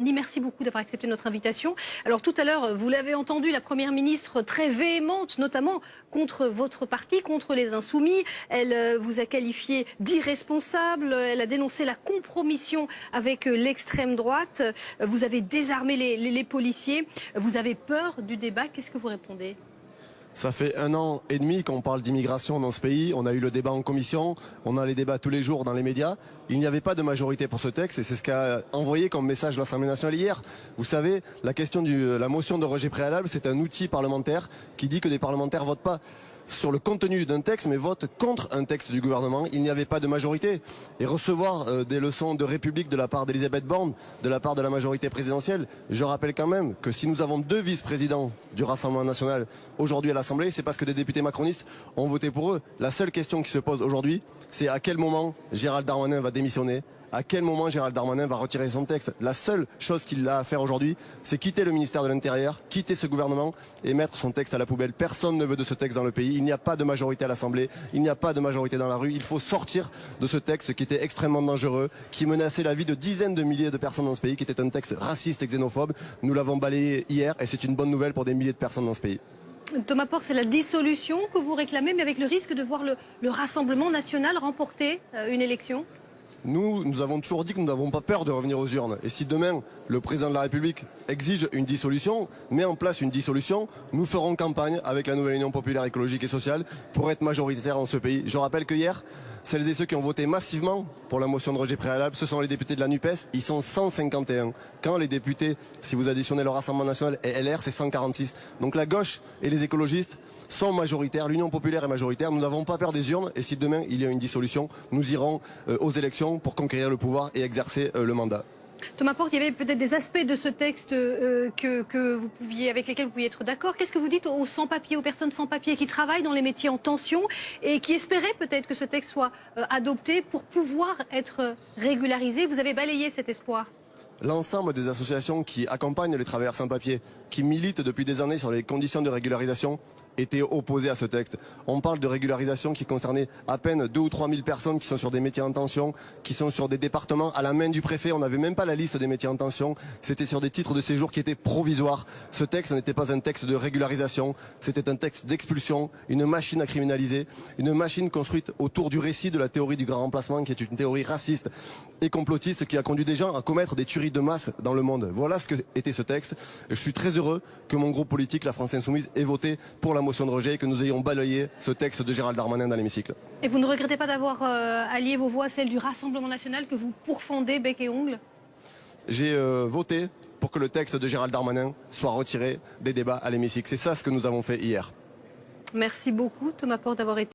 Merci beaucoup d'avoir accepté notre invitation. Alors tout à l'heure, vous l'avez entendu, la Première ministre très véhémente, notamment contre votre parti, contre les Insoumis. Elle vous a qualifié d'irresponsable, elle a dénoncé la compromission avec l'extrême droite. Vous avez désarmé les policiers. Vous avez peur du débat. Qu'est-ce que vous répondez ? Ça fait 1 an et demi qu'on parle d'immigration dans ce pays. On a eu le débat en commission, on a les débats tous les jours dans les médias. Il n'y avait pas de majorité pour ce texte et c'est ce qu'a envoyé comme message l'Assemblée nationale hier. Vous savez, la question de la motion de rejet préalable, c'est un outil parlementaire qui dit que des parlementaires votent pas sur le contenu d'un texte, mais votent contre un texte du gouvernement. Il n'y avait pas de majorité. Et recevoir des leçons de République de la part d'Elisabeth Borne, de la part de la majorité présidentielle, je rappelle quand même que si nous avons 2 vice-présidents du Rassemblement national aujourd'hui à l'Assemblée, c'est parce que des députés macronistes ont voté pour eux. La seule question qui se pose aujourd'hui, c'est à quel moment Gérald Darmanin va démissionner. À quel moment Gérald Darmanin va retirer son texte? La seule chose qu'il a à faire aujourd'hui, c'est quitter le ministère de l'Intérieur, quitter ce gouvernement et mettre son texte à la poubelle. Personne ne veut de ce texte dans le pays. Il n'y a pas de majorité à l'Assemblée, il n'y a pas de majorité dans la rue. Il faut sortir de ce texte qui était extrêmement dangereux, qui menaçait la vie de dizaines de milliers de personnes dans ce pays, qui était un texte raciste et xénophobe. Nous l'avons balayé hier et c'est une bonne nouvelle pour des milliers de personnes dans ce pays. Thomas Portes, c'est la dissolution que vous réclamez, mais avec le risque de voir le Rassemblement national remporter une élection ? Nous avons toujours dit que nous n'avons pas peur de revenir aux urnes. Et si demain, le président de la République exige une dissolution, met en place une dissolution, nous ferons campagne avec la nouvelle Union populaire écologique et sociale pour être majoritaire dans ce pays. Je rappelle que hier, celles et ceux qui ont voté massivement pour la motion de rejet préalable, ce sont les députés de la NUPES, ils sont 151. Quand les députés, si vous additionnez le Rassemblement national et LR, c'est 146. Donc la gauche et les écologistes sont majoritaires, l'Union populaire est majoritaire, nous n'avons pas peur des urnes et si demain il y a une dissolution, nous irons aux élections pour conquérir le pouvoir et exercer le mandat. Thomas Portes, il y avait peut-être des aspects de ce texte avec lesquels vous pouviez être d'accord. Qu'est-ce que vous dites aux sans-papiers, aux personnes sans-papiers qui travaillent dans les métiers en tension et qui espéraient peut-être que ce texte soit adopté pour pouvoir être régularisé? Vous avez balayé cet espoir. L'ensemble des associations qui accompagnent les travailleurs sans-papiers, qui militent depuis des années sur les conditions de régularisation, étaient opposés à ce texte. On parle de régularisation qui concernait à peine 2 ou 3 000 personnes qui sont sur des métiers en tension, qui sont sur des départements à la main du préfet. On n'avait même pas la liste des métiers en tension. C'était sur des titres de séjour qui étaient provisoires. Ce texte n'était pas un texte de régularisation, c'était un texte d'expulsion, une machine à criminaliser, une machine construite autour du récit de la théorie du grand remplacement, qui est une théorie raciste et complotiste qui a conduit des gens à commettre des tueries de masse dans le monde. Voilà ce que était ce texte. Je suis très heureux que mon groupe politique, la France Insoumise, ait voté pour la motion de rejet et que nous ayons balayé ce texte de Gérald Darmanin dans l'hémicycle. Et vous ne regrettez pas d'avoir allié vos voix à celles du Rassemblement national que vous pourfendez bec et ongles? J'ai voté pour que le texte de Gérald Darmanin soit retiré des débats à l'hémicycle. C'est ça ce que nous avons fait hier. Merci beaucoup Thomas Portes d'avoir été